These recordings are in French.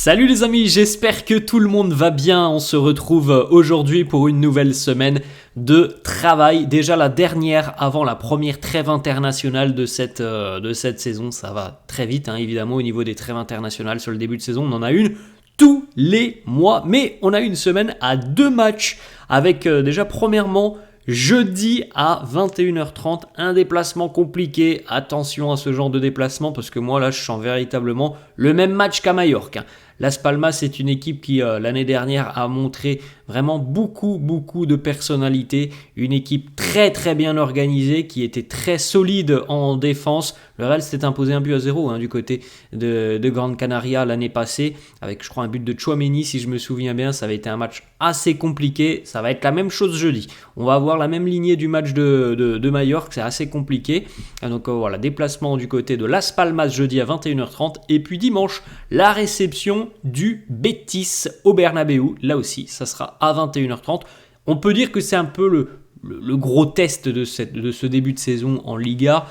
Salut les amis, j'espère que tout le monde va bien. On se retrouve aujourd'hui pour une nouvelle semaine de travail. Déjà la dernière avant la première trêve internationale de cette saison. Ça va très vite évidemment au niveau des trêves internationales sur le début de saison. On en a une tous les mois, mais on a une semaine à 2 matchs avec déjà premièrement jeudi à 21h30, un déplacement compliqué. Attention à ce genre de déplacement parce que moi là je sens véritablement le même match qu'à Majorque. Las Palmas est une équipe qui l'année dernière a montré vraiment beaucoup de personnalité, une équipe très bien organisée qui était très solide en défense. Le Real s'était imposé 1-0 du côté de Gran Canaria l'année passée avec je crois un but de Tchouaméni si je me souviens bien. Ça avait été un match assez compliqué, ça va être la même chose jeudi. On va avoir la même lignée du match de Majorque, c'est assez compliqué. Donc voilà, déplacement du côté de Las Palmas jeudi à 21h30 et puis dimanche la réception du Betis au Bernabéu. Là aussi, ça sera à 21h30. On peut dire que c'est un peu le gros test de ce début de saison en Liga.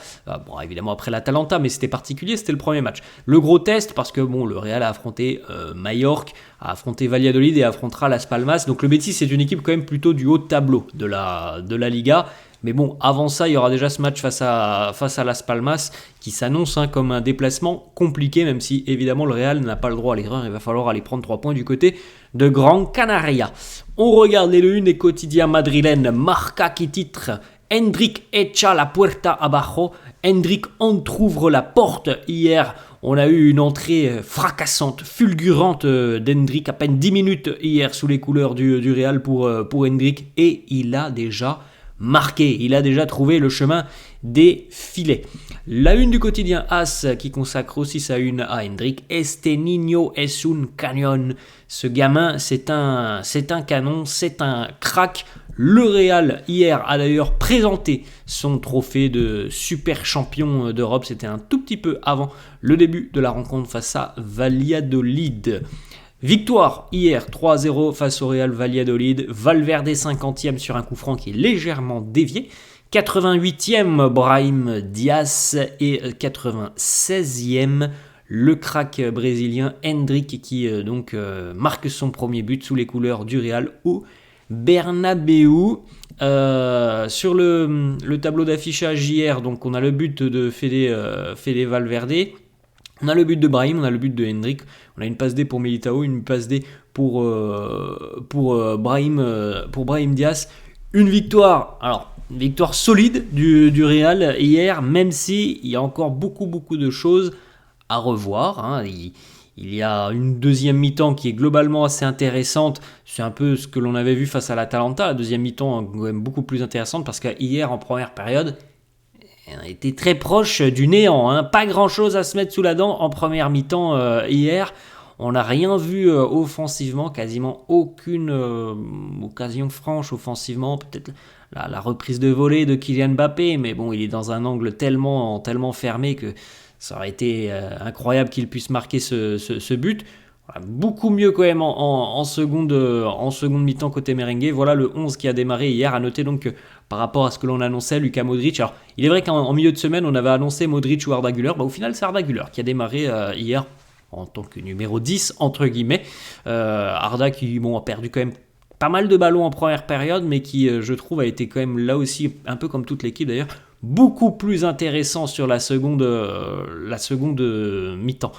Bon, évidemment après l'Atalanta, mais c'était particulier, c'était le premier match. Le gros test parce que le Real a affronté Majorque, a affronté Valladolid et affrontera Las Palmas. Donc le Betis c'est une équipe quand même plutôt du haut de tableau de la Liga. Mais bon, avant ça, il y aura déjà ce match face à Las Palmas qui s'annonce comme un déplacement compliqué, même si évidemment le Real n'a pas le droit à l'erreur. Il va falloir aller prendre 3 points du côté de Gran Canaria. On regarde les une des quotidiens madrilènes. Marca qui titre Hendrik echa la puerta abajo. Hendrik entrouvre la porte hier. On a eu une entrée fracassante, fulgurante d'Hendrik, à peine 10 minutes hier sous les couleurs du Real pour Hendrik. Et il a déjà marqué, il a déjà trouvé le chemin des filets. La une du quotidien AS qui consacre aussi sa une à Hendrik. Este niño es un cañón. Ce gamin, c'est un canon, c'est un crack. Le Real hier a d'ailleurs présenté son trophée de super champion d'Europe. C'était un tout petit peu avant le début de la rencontre face à Valladolid. Victoire hier 3-0 face au Real Valladolid. Valverde 50e sur un coup franc qui est légèrement dévié. 88e Brahim Diaz et 96e le crack brésilien Hendrik qui marque son premier but sous les couleurs du Real au Bernabéu. Sur le tableau d'affichage hier, donc on a le but de Fede Valverde. On a le but de Brahim, on a le but de Hendrik, on a une passe D pour Militao, une passe D pour Brahim Diaz. Une victoire solide du Real hier, même si il y a encore beaucoup de choses à revoir. Il y a une deuxième mi-temps qui est globalement assez intéressante. C'est un peu ce que l'on avait vu face à l'Atalanta. La deuxième mi-temps quand même beaucoup plus intéressante parce qu'hier en première période, on était très proche du néant. Pas grand-chose à se mettre sous la dent en première mi-temps hier. On n'a rien vu offensivement, quasiment aucune occasion franche offensivement. Peut-être la reprise de volée de Kylian Mbappé, mais bon, il est dans un angle tellement fermé que ça aurait été incroyable qu'il puisse marquer ce but. Voilà, beaucoup mieux quand même en seconde mi-temps côté merengue. Voilà le 11 qui a démarré hier. À noter donc que par rapport à ce que l'on annonçait, Luka Modric, alors il est vrai qu'en milieu de semaine on avait annoncé Modric ou Arda Güler, au final c'est Arda Güler qui a démarré hier en tant que numéro 10 entre guillemets. Arda qui a perdu quand même pas mal de ballons en première période, mais qui je trouve a été quand même là aussi, un peu comme toute l'équipe d'ailleurs, beaucoup plus intéressant sur la seconde mi-temps.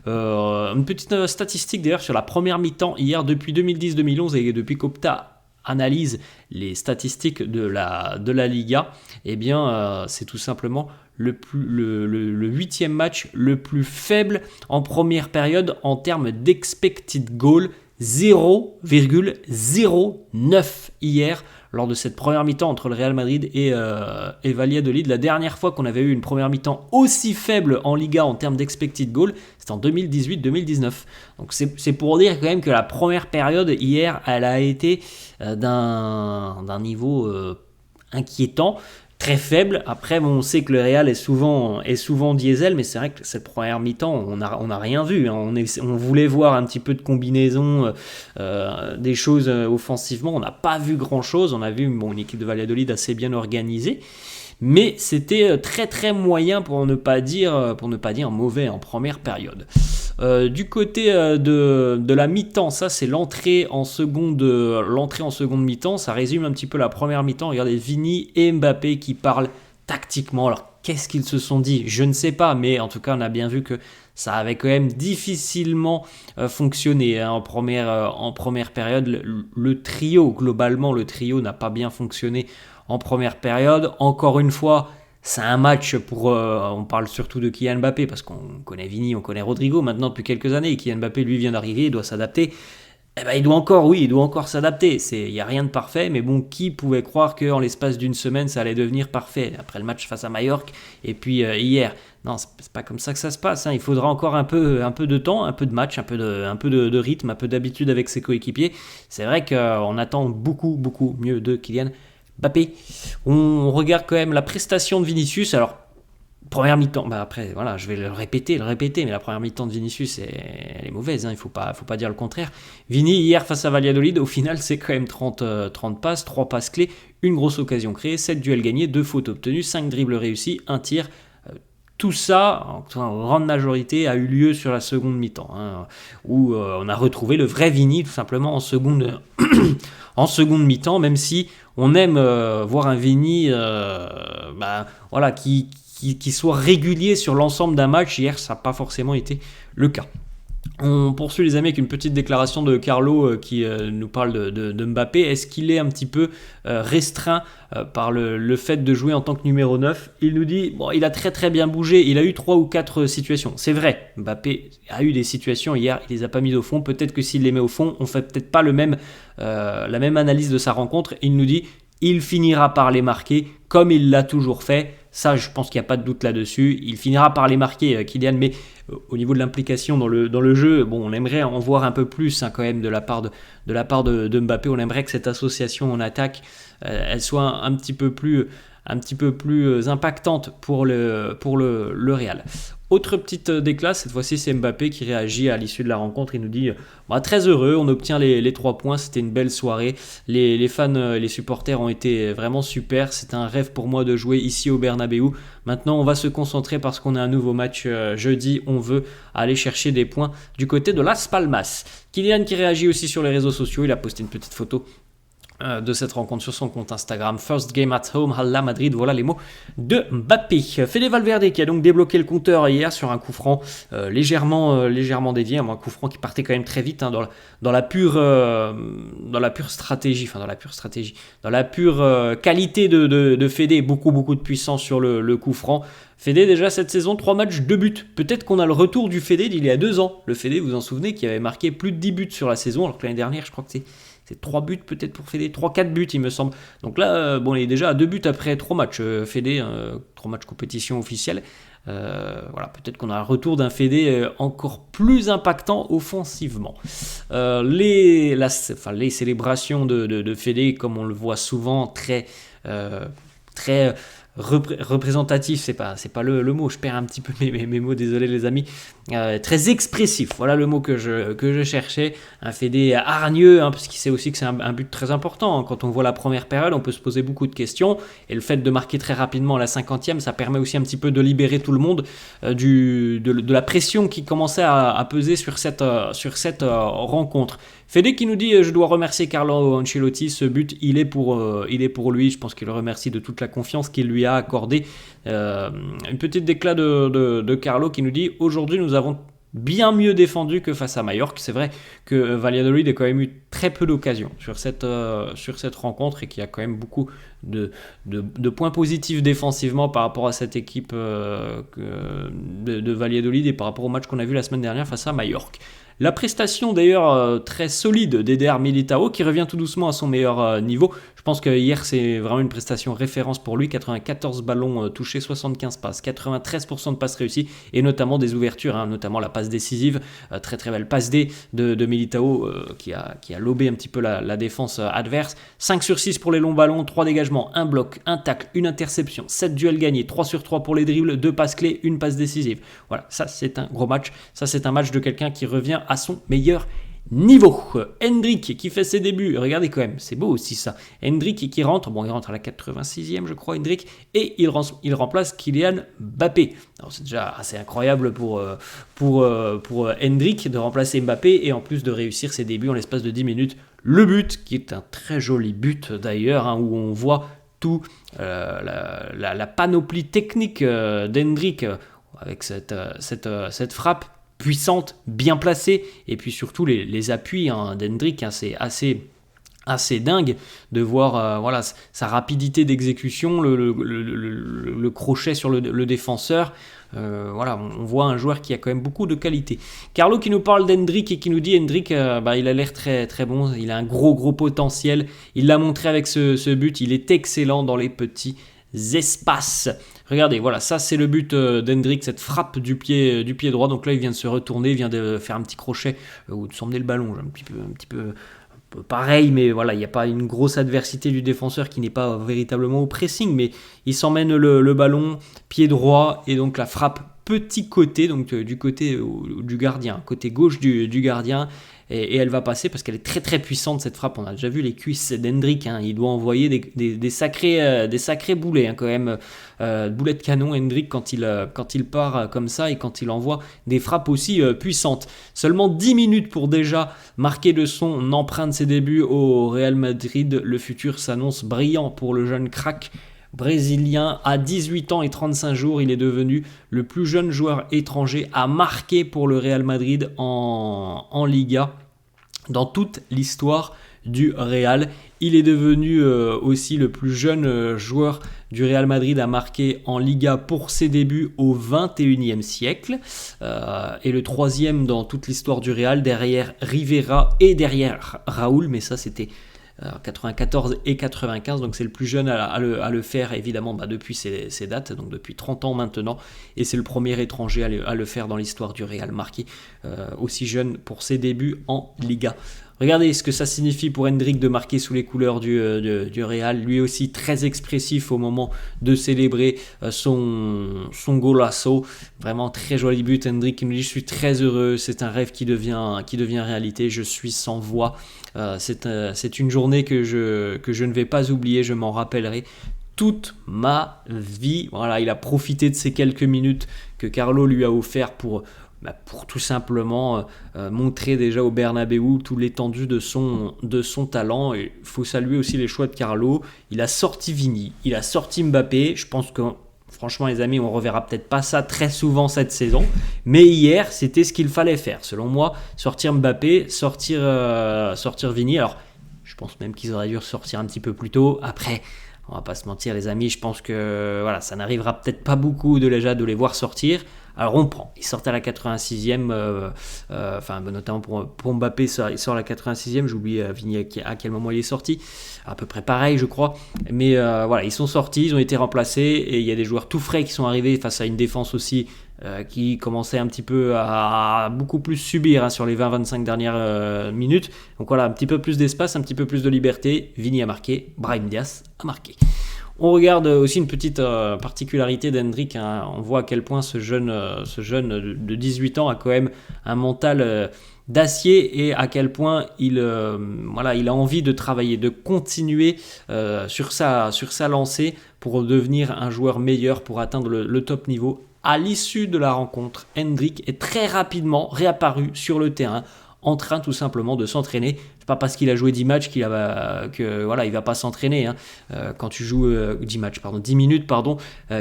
Une petite statistique d'ailleurs sur la première mi-temps hier depuis 2010-2011 et depuis qu'Opta analyse les statistiques de la Liga, c'est tout simplement le 8e match le plus faible en première période en termes d'expected goal, 0,09 hier lors de cette première mi-temps entre le Real Madrid et Valladolid. La dernière fois qu'on avait eu une première mi-temps aussi faible en Liga en termes d'expected goal, c'était en 2018-2019. Donc c'est pour dire quand même que la première période hier, elle a été d'un niveau inquiétant. Très faible. Après, on sait que le Real est souvent diesel, mais c'est vrai que cette première mi-temps, on a rien vu. On voulait voir un petit peu de combinaison, des choses offensivement. On n'a pas vu grand-chose. On a vu une équipe de Valladolid assez bien organisée, mais c'était très très moyen pour ne pas dire mauvais en première période. Du côté de la mi-temps, ça c'est l'entrée en seconde mi-temps, ça résume un petit peu la première mi-temps. Regardez Vini et Mbappé qui parlent tactiquement. Alors qu'est-ce qu'ils se sont dit? Je ne sais pas, mais en tout cas on a bien vu que ça avait quand même difficilement fonctionné en première période. Le trio, globalement, le trio n'a pas bien fonctionné en première période. Encore une fois, c'est un match pour... on parle surtout de Kylian Mbappé, parce qu'on connaît Vini, on connaît Rodrigo maintenant depuis quelques années, et Kylian Mbappé, lui, vient d'arriver, il doit s'adapter. Eh ben, il doit encore s'adapter. Il n'y a rien de parfait, mais bon, qui pouvait croire qu'en l'espace d'une semaine, ça allait devenir parfait après le match face à Majorque et puis hier. Non, c'est pas comme ça que ça se passe. Il faudra encore un peu de temps, un peu de match, un peu de rythme, un peu d'habitude avec ses coéquipiers. C'est vrai qu'on attend beaucoup mieux de Kylian Mbappé. On regarde quand même la prestation de Vinicius. Alors, première mi-temps, après, voilà, je vais le répéter, mais la première mi-temps de Vinicius, elle est mauvaise, il faut pas dire le contraire. Vini, hier, face à Valladolid, au final, c'est quand même 30 passes, 3 passes clés, une grosse occasion créée, 7 duels gagnés, 2 fautes obtenues, 5 dribbles réussis, 1 tir. Tout ça, en grande majorité, a eu lieu sur la seconde mi-temps, où on a retrouvé le vrai Vini, tout simplement, en seconde mi-temps, même si on aime voir un Vini qui soit régulier sur l'ensemble d'un match. Hier, ça n'a pas forcément été le cas. On poursuit les amis avec une petite déclaration de Carlo qui nous parle de Mbappé. Est-ce qu'il est un petit peu restreint par le fait de jouer en tant que numéro 9? Il nous dit, il a très très bien bougé, il a eu 3 ou 4 situations. C'est vrai, Mbappé a eu des situations hier, il les a pas mises au fond. Peut-être que s'il les met au fond, on fait peut-être pas la même analyse de sa rencontre. Il nous dit, il finira par les marquer comme il l'a toujours fait. Ça, je pense qu'il n'y a pas de doute là-dessus. Il finira par les marquer, Kylian, mais au niveau de l'implication dans le jeu, on aimerait en voir un peu plus quand même de la part de Mbappé. On aimerait que cette association en attaque, elle soit un petit peu plus impactante pour le Real. Autre petite déclat, cette fois-ci c'est Mbappé qui réagit à l'issue de la rencontre. Il nous dit très heureux, on obtient les 3 points, c'était une belle soirée. Les fans, les supporters ont été vraiment super. C'était un rêve pour moi de jouer ici au Bernabéu. Maintenant on va se concentrer parce qu'on a un nouveau match jeudi. On veut aller chercher des points du côté de Las Palmas. Kylian qui réagit aussi sur les réseaux sociaux, il a posté une petite photo de cette rencontre sur son compte Instagram. First game at home, Hala Madrid, voilà les mots de Mbappé. Fede Valverde qui a donc débloqué le compteur hier sur un coup franc légèrement dévié, un coup franc qui partait quand même très vite dans la pure qualité de Fede, beaucoup de puissance sur le coup franc. Fede déjà cette saison 3 matchs 2 buts. Peut-être qu'on a le retour du Fede d'il y a 2 ans. Le Fede, vous vous en souvenez, qui avait marqué plus de 10 buts sur la saison, alors que l'année dernière je crois que c'est 3 buts peut-être pour Fede, 3-4 buts il me semble. Donc là, il est déjà à 2 buts après 3 matchs. Fede, 3 matchs compétition officielle. Peut-être qu'on a un retour d'un Fede encore plus impactant offensivement. Les célébrations de Fede, comme on le voit souvent, très représentatif, c'est pas le mot, je perds un petit peu mes mots, désolé les amis, très expressif, voilà le mot que je cherchais, un Fede hargneux, parce qu'il sait aussi que c'est un but très important. Quand on voit la première période, on peut se poser beaucoup de questions, et le fait de marquer très rapidement à la 50e, ça permet aussi un petit peu de libérer tout le monde de la pression qui commençait à peser sur cette rencontre. Fede qui nous dit je dois remercier Carlo Ancelotti, ce but il est pour lui, je pense qu'il le remercie de toute la confiance qu'il lui a accordée. Une petite déclat de Carlo qui nous dit aujourd'hui nous avons bien mieux défendu que face à Majorque. C'est vrai que Valladolid a quand même eu très peu d'occasions sur cette rencontre et qu'il y a quand même beaucoup de points positifs défensivement par rapport à cette équipe de Valladolid et par rapport au match qu'on a vu la semaine dernière face à Majorque. La prestation d'ailleurs très solide d'Eder Militao qui revient tout doucement à son meilleur niveau. Je pense que hier c'est vraiment une prestation référence pour lui. 94 ballons touchés, 75 passes, 93% de passes réussies et notamment des ouvertures, notamment la passe décisive, très très belle passe D de Militao qui a lobé un petit peu la défense adverse. 5 sur 6 pour les longs ballons, 3 dégagements, 1 bloc, 1 tacle, 1 interception, 7 duels gagnés, 3 sur 3 pour les dribbles, 2 passes clés, 1 passe décisive. Voilà, ça c'est un gros match. Ça c'est un match de quelqu'un qui revient à son meilleur niveau. Hendrik qui fait ses débuts, regardez quand même, c'est beau aussi ça. Hendrik qui rentre, il rentre à la 86e je crois Hendrik, et il remplace Kylian Mbappé. Alors c'est déjà assez incroyable pour Hendrik de remplacer Mbappé et en plus de réussir ses débuts en l'espace de 10 minutes. Le but, qui est un très joli but d'ailleurs, où on voit tout la panoplie technique d'Hendrik avec cette frappe puissante, bien placée, et puis surtout les appuis d'Hendrik, c'est assez dingue de voir sa rapidité d'exécution, le crochet sur le défenseur. On voit un joueur qui a quand même beaucoup de qualité. Carlo qui nous parle d'Hendrik et qui nous dit Hendrik, il a l'air très très bon, il a un gros potentiel, il l'a montré avec ce but, il est excellent dans les petits espaces. Regardez, voilà, ça c'est le but d'Hendrik, cette frappe du pied droit. Donc là, il vient de se retourner, il vient de faire un petit crochet ou de s'emmener le ballon, un petit peu pareil, mais voilà, il n'y a pas une grosse adversité du défenseur qui n'est pas véritablement au pressing, mais il s'emmène le ballon, pied droit, et donc la frappe petit côté, donc du côté du gardien, côté gauche du gardien, et elle va passer parce qu'elle est très très puissante cette frappe. On a déjà vu les cuisses d'Hendrik, il doit envoyer des sacrés boulets quand même, boulets de canon Hendrik quand il part comme ça et quand il envoie des frappes aussi puissantes. Seulement 10 minutes pour déjà marquer de son empreinte ses débuts au Real Madrid. Le futur s'annonce brillant pour le jeune crack brésilien. À 18 ans et 35 jours, il est devenu le plus jeune joueur étranger à marquer pour le Real Madrid en Liga dans toute l'histoire du Real. Il est devenu aussi le plus jeune joueur du Real Madrid à marquer en Liga pour ses débuts au 21e siècle et le troisième dans toute l'histoire du Real, derrière Rivera et derrière Raúl, mais ça c'était 94 et 95, donc c'est le plus jeune à le faire évidemment depuis ces dates, donc depuis 30 ans maintenant, et c'est le premier étranger à le faire dans l'histoire du Real, marqué aussi jeune pour ses débuts en Liga. Regardez ce que ça signifie pour Hendrik de marquer sous les couleurs du Real, lui aussi très expressif au moment de célébrer son golasso. Vraiment très joli but. Hendrik qui nous dit: je suis très heureux, c'est un rêve qui devient réalité, je suis sans voix. C'est une journée que je ne vais pas oublier, je m'en rappellerai toute ma vie. Voilà, il a profité de ces quelques minutes que Carlo lui a offert pour tout simplement montrer déjà au Bernabéu toute l'étendue de son talent. Il faut saluer aussi les choix de Carlo. Il a sorti Vini, il a sorti Mbappé. Je pense que franchement les amis, on reverra peut-être pas ça très souvent cette saison, mais hier c'était ce qu'il fallait faire selon moi, sortir Mbappé, sortir Vini. Alors je pense même qu'ils auraient dû sortir un petit peu plus tôt. Après, on va pas se mentir les amis, je pense que ça n'arrivera peut-être pas beaucoup de les voir sortir. Alors on prend, il sort à la 86e, notamment pour Mbappé, il sort à la 86e, j'ai oublié Vini à quel moment il est sorti, à peu près pareil je crois, mais ils sont sortis, ils ont été remplacés, et il y a des joueurs tout frais qui sont arrivés face à une défense aussi qui commençait un petit peu à beaucoup plus subir sur les 20-25 dernières minutes, donc voilà, un petit peu plus d'espace, un petit peu plus de liberté. Vini a marqué, Brahim Diaz a marqué. On regarde aussi une petite particularité d'Hendrik, on voit à quel point ce jeune de 18 ans a quand même un mental d'acier, et à quel point il a envie de travailler, de continuer sur sa lancée pour devenir un joueur meilleur, pour atteindre le top niveau. À l'issue de la rencontre, Hendrik est très rapidement réapparu sur le terrain, en train tout simplement de s'entraîner. C'est pas parce qu'il a joué 10 matchs il va pas s'entraîner. Quand tu joues 10 minutes,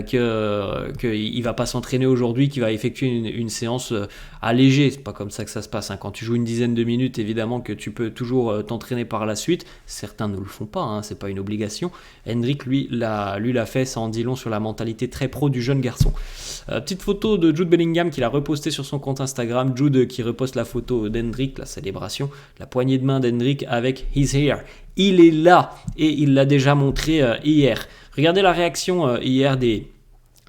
qu'il va pas s'entraîner aujourd'hui, qu'il va effectuer une séance allégée. C'est pas comme ça que ça se passe. Quand tu joues une dizaine de minutes, évidemment que tu peux toujours t'entraîner par la suite. Certains ne le font pas, c'est pas une obligation. Hendrik, lui l'a fait, ça en dit long sur la mentalité très pro du jeune garçon. Petite photo de Jude Bellingham qu'il a repostée sur son compte Instagram. Jude qui reposte la photo d'Hendrik, la célébration, la poignée de main d'Hendrik avec He's here. Il est là, et il l'a déjà montré hier. Regardez la réaction hier des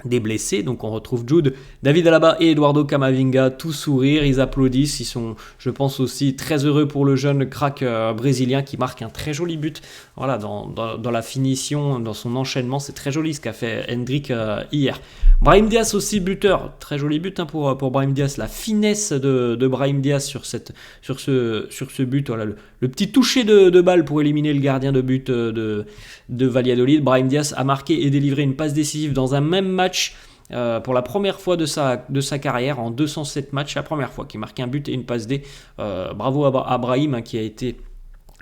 des blessés. Donc on retrouve Jude, David Alaba et Eduardo Camavinga, tout sourire, ils applaudissent, ils sont, je pense aussi, très heureux pour le jeune crack brésilien qui marque un très joli but. Voilà, dans la finition, dans son enchaînement, c'est très joli ce qu'a fait Hendrick hier. Brahim Diaz aussi buteur, très joli but pour Brahim Diaz, la finesse de Brahim Diaz sur ce but, voilà, le petit toucher de balle pour éliminer le gardien de but de Valladolid. Brahim Diaz a marqué et délivré une passe décisive dans un même match pour la première fois de sa carrière, en 207 matchs, la première fois qu'il marque un but et une passe D. Bravo à Brahim qui a été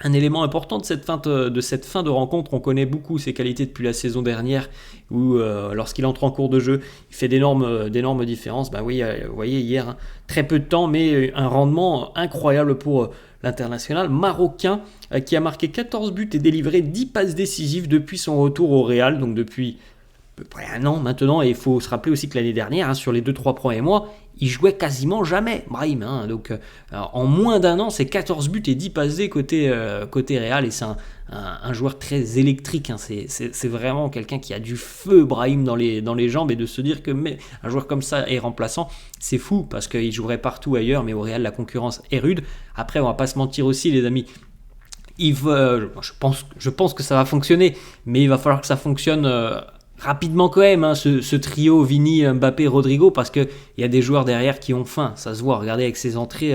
un élément important de cette fin de rencontre. On connaît beaucoup ses qualités depuis la saison dernière où lorsqu'il entre en cours de jeu, il fait d'énormes différences. Oui, vous voyez hier, très peu de temps, mais un rendement incroyable pour l'international marocain qui a marqué 14 buts et délivré 10 passes décisives depuis son retour au Real, donc depuis à peu près un an maintenant. Et il faut se rappeler aussi que l'année dernière, sur les 2-3 premiers mois, il jouait quasiment jamais, Brahim. Donc en moins d'un an, c'est 14 buts et 10 passes D côté Real. Et c'est un joueur très électrique. C'est vraiment quelqu'un qui a du feu, Brahim, dans les jambes. Et de se dire que un joueur comme ça est remplaçant, c'est fou parce qu'il jouerait partout ailleurs. Mais au Real, la concurrence est rude. Après, on va pas se mentir aussi, les amis. Je pense que ça va fonctionner. Mais il va falloir que ça fonctionne rapidement quand même, ce trio Vini, Mbappé, Rodrigo, parce qu'il y a des joueurs derrière qui ont faim, ça se voit, regardez avec ses entrées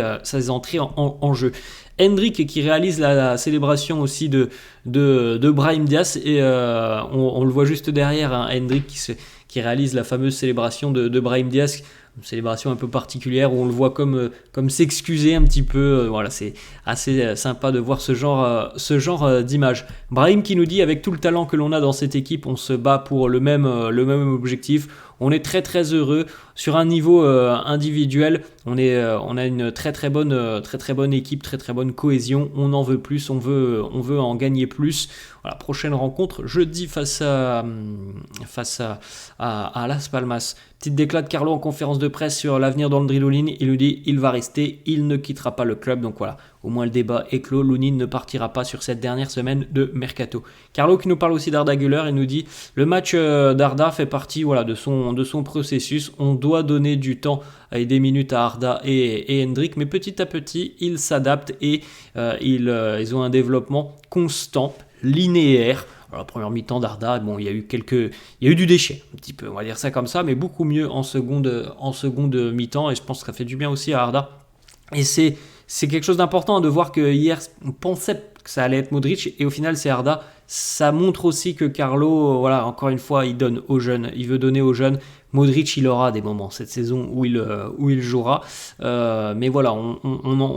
en jeu. Hendrick qui réalise la célébration aussi de Brahim Diaz, et on le voit juste derrière, Hendrick qui réalise la fameuse célébration de Brahim Diaz, une célébration un peu particulière où on le voit comme s'excuser un petit peu. Voilà, c'est assez sympa de voir ce genre d'image. Brahim qui nous dit, avec tout le talent que l'on a dans cette équipe, on se bat pour le même objectif. On est très très heureux sur un niveau individuel. On a une très bonne équipe, très bonne cohésion. On en veut plus, on veut en gagner plus. Voilà, prochaine rencontre jeudi face à Las Palmas. Petite déclat de Carlo en conférence de presse sur l'avenir d'André Lunin. Il nous dit il va rester, il ne quittera pas le club. Donc voilà, au moins le débat est clos. Lunin ne partira pas sur cette dernière semaine de mercato. Carlo qui nous parle aussi d'Arda Güler et nous dit le match d'Arda fait partie de son processus. On doit donner du temps et des minutes à Arda et Hendrick, mais petit à petit ils s'adaptent et ils ont un développement constant, linéaire. Alors, la première mi-temps d'Arda, il y a eu du déchet, un petit peu, on va dire ça comme ça, mais beaucoup mieux en seconde mi-temps, et je pense que ça fait du bien aussi à Arda. Et c'est quelque chose d'important de voir que hier, on pensait que ça allait être Modric, et au final, c'est Arda. Ça montre aussi que Carlo, voilà, encore une fois, il donne aux jeunes, il veut donner aux jeunes. Modric, il aura des moments cette saison où il jouera, mais voilà,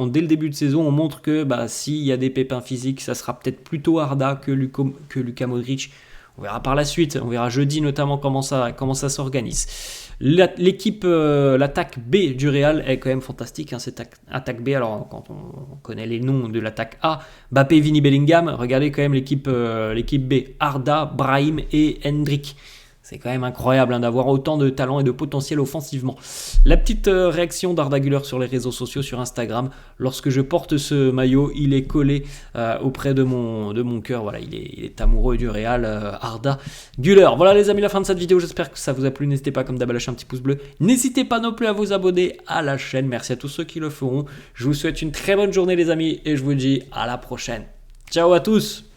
dès le début de saison, on montre que s'il y a des pépins physiques, ça sera peut-être plutôt Arda que Luka Modric. On verra par la suite, on verra jeudi notamment comment ça s'organise. L'équipe, l'attaque B du Real est quand même fantastique, cette attaque B. Alors quand on connaît les noms de l'attaque A, Mbappé, Vini, Bellingham, regardez quand même l'équipe B, Arda, Brahim et Hendrick. C'est quand même incroyable d'avoir autant de talent et de potentiel offensivement. La petite réaction d'Arda Güler sur les réseaux sociaux, sur Instagram. Lorsque je porte ce maillot, il est collé auprès de mon cœur. Voilà, il est amoureux du Real, Arda Güler. Voilà les amis, la fin de cette vidéo. J'espère que ça vous a plu. N'hésitez pas comme d'hab à lâcher un petit pouce bleu. N'hésitez pas non plus à vous abonner à la chaîne. Merci à tous ceux qui le feront. Je vous souhaite une très bonne journée les amis et je vous dis à la prochaine. Ciao à tous.